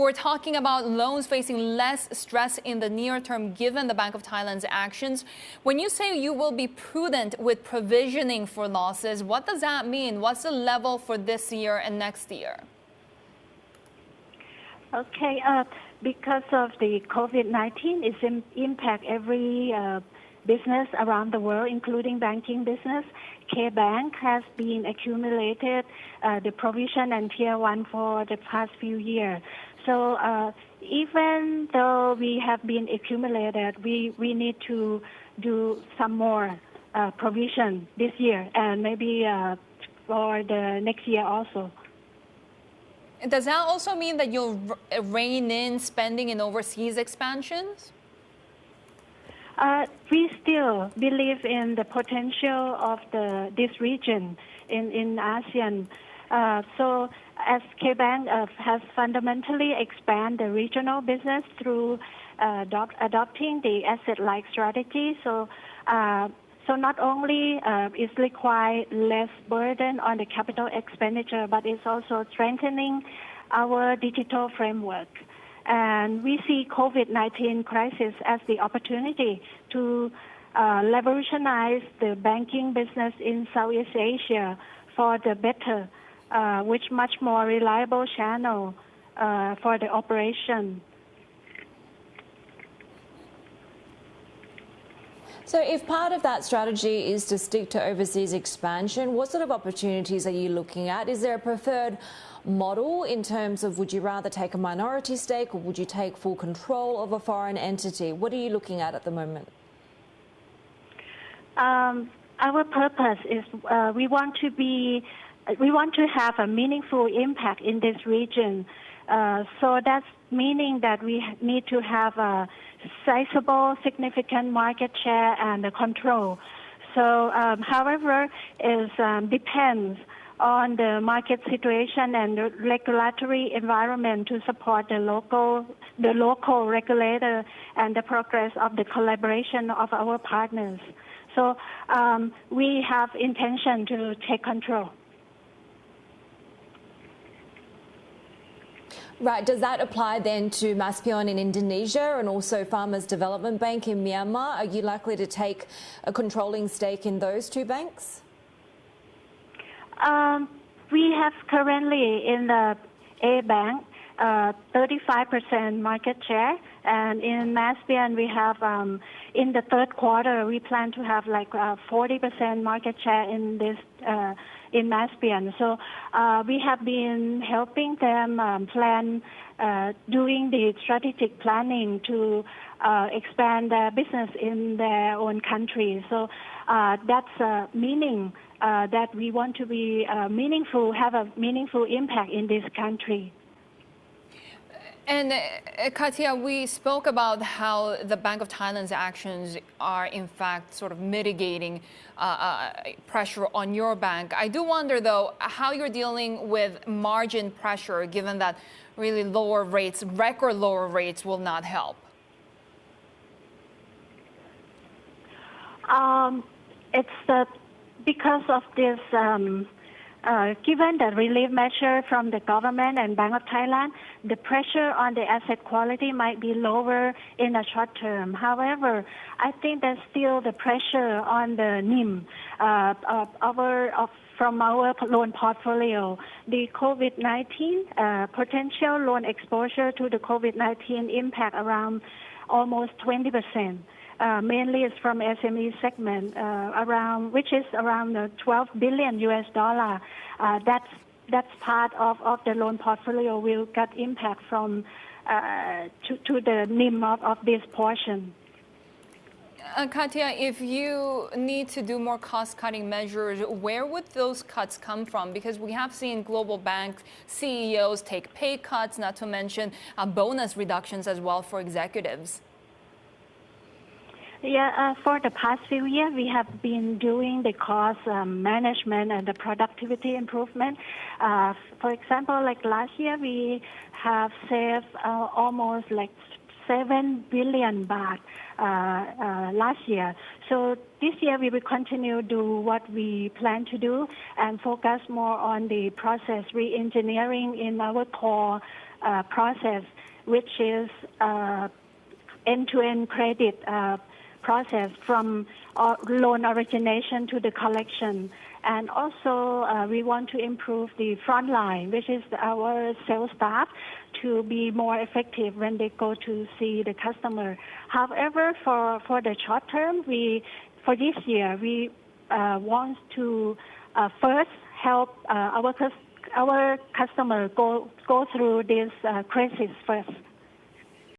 We're talking about loans facing less stress in the near term given the Bank of Thailand's actions. When you say you will be prudent with provisioning for losses, what does that mean? What's the level for this year and next year? Okay, because of the COVID-19, it's impact every business around the world, including banking business. K-Bank has been accumulated the provision and Tier 1 for the past few years. So even though we have been accumulated, we need to do some more provision this year and maybe for the next year also. Does that also mean that you'll rein in spending in overseas expansions? We still believe in the potential of this region in ASEAN. So as K-Bank has fundamentally expanded the regional business through adopting the asset-like strategy. So not only is required less burden on the capital expenditure, but it's also strengthening our digital framework. And we see COVID-19 crisis as the opportunity to revolutionize the banking business in Southeast Asia for the better, which much more reliable channel for the operation. So if part of that strategy is to stick to overseas expansion, what sort of opportunities are you looking at? Is there a preferred model in terms of would you rather take a minority stake or would you take full control of a foreign entity? What are you looking at the moment? Our purpose is we want to have a meaningful impact in this region. So that's meaning that we need to have a sizable, significant market share and control. So, however, it depends on the market situation and the regulatory environment to support the local regulator and the progress of the collaboration of our partners. So we have intention to take control. Right. Does that apply then to Maspion in Indonesia and also Farmers Development Bank in Myanmar? Are you likely to take a controlling stake in those two banks? We have currently in the A Bank 35% market share, and in Maspion we have in the third quarter we plan to have like 40% market share in this in Maspion. So we have been helping them plan, doing the strategic planning to expand their business in their own country. So that's meaning that we want to be meaningful, have a meaningful impact in this country. And Kattiya, we spoke about how the Bank of Thailand's actions are in fact sort of mitigating pressure on your bank. I do wonder though how you're dealing with margin pressure given that really lower rates, record lower rates will not help. It's because of this given the relief measure from the government and Bank of Thailand, the pressure on the asset quality might be lower in the short term. However, I think there's still the pressure on the NIM from our loan portfolio. The COVID-19 potential loan exposure to the COVID-19 impact around almost 20%. Mainly it's from SME segment, which is around 12 billion US dollar. That's part of the loan portfolio will get impact from to the NIM of this portion. Kattiya, if you need to do more cost-cutting measures, where would those cuts come from? Because we have seen global bank CEOs take pay cuts, not to mention bonus reductions as well for executives. Yeah, for the past few years, we have been doing the cost management and the productivity improvement. For example, like last year, we have saved almost like 7 billion baht last year. So this year, we will continue to do what we plan to do and focus more on the process re-engineering in our core process, which is end-to-end credit process from loan origination to the collection. And also, we want to improve the front line, which is our sales staff, to be more effective when they go to see the customer. However, for the short term, for this year, we want to first help our customer go through this crisis first.